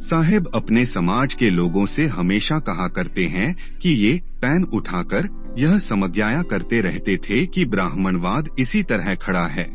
साहेब अपने समाज के लोगों से हमेशा कहा करते हैं कि ये पैन उठाकर यह समझाया करते रहते थे कि ब्राह्मणवाद इसी तरह खड़ा है।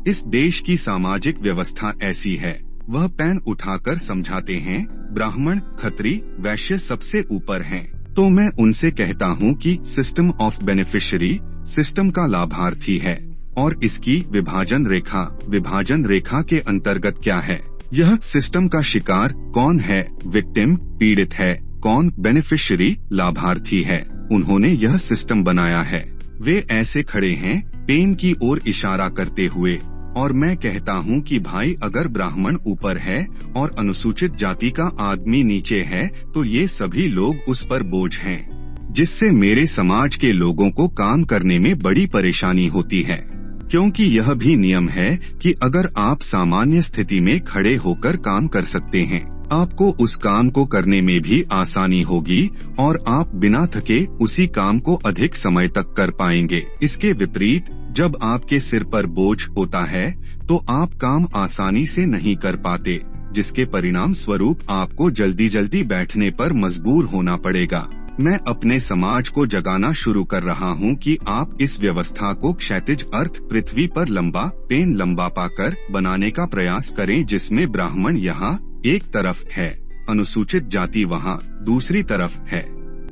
इस देश की सामाजिक व्यवस्था ऐसी है। वह पैन उठाकर समझाते हैं ब्राह्मण, खत्री, वैश्य सबसे ऊपर हैं। तो मैं उनसे कहता हूँ कि सिस्टम ऑफ बेनिफिशियरी सिस्टम का लाभार्थी है और इसकी विभाजन रेखा के अंतर्गत क्या है। यह सिस्टम का शिकार कौन है, विक्टिम पीड़ित है, कौन बेनिफिशियरी लाभार्थी है। उन्होंने यह सिस्टम बनाया है। वे ऐसे खड़े हैं पेन की ओर इशारा करते हुए, और मैं कहता हूँ कि भाई अगर ब्राह्मण ऊपर है और अनुसूचित जाति का आदमी नीचे है तो ये सभी लोग उस पर बोझ हैं, जिससे मेरे समाज के लोगों को काम करने में बड़ी परेशानी होती है। क्योंकि यह भी नियम है कि अगर आप सामान्य स्थिति में खड़े होकर काम कर सकते हैं, आपको उस काम को करने में भी आसानी होगी और आप बिना थके उसी काम को अधिक समय तक कर पाएंगे। इसके विपरीत जब आपके सिर पर बोझ होता है तो आप काम आसानी से नहीं कर पाते, जिसके परिणाम स्वरूप आपको जल्दी जल्दी बैठने पर मजबूर होना पड़ेगा। मैं अपने समाज को जगाना शुरू कर रहा हूँ कि आप इस व्यवस्था को क्षैतिज अर्थ पृथ्वी पर लंबा पेन लंबा पाकर बनाने का प्रयास करें, जिसमें ब्राह्मण यहाँ एक तरफ है, अनुसूचित जाति वहाँ दूसरी तरफ है।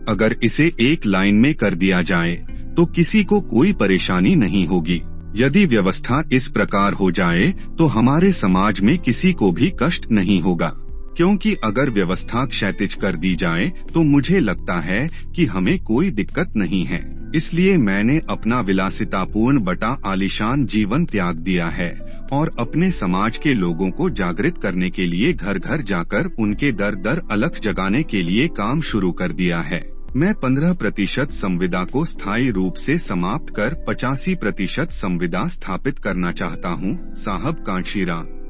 अगर इसे एक लाइन में कर दिया जाए तो किसी को कोई परेशानी नहीं होगी। यदि व्यवस्था इस प्रकार हो जाए तो हमारे समाज में किसी को भी कष्ट नहीं होगा, क्योंकि अगर व्यवस्था क्षैतिज कर दी जाए तो मुझे लगता है कि हमें कोई दिक्कत नहीं है। इसलिए मैंने अपना विलासितापूर्ण बटा आलीशान जीवन त्याग दिया है और अपने समाज के लोगों को जागृत करने के लिए घर घर जाकर उनके दर दर अलख जगाने के लिए काम शुरू कर दिया है। मैं 15% संविदा को स्थायी रूप से समाप्त कर 85% संविदा स्थापित करना चाहता हूँ। साहब कांशीराम।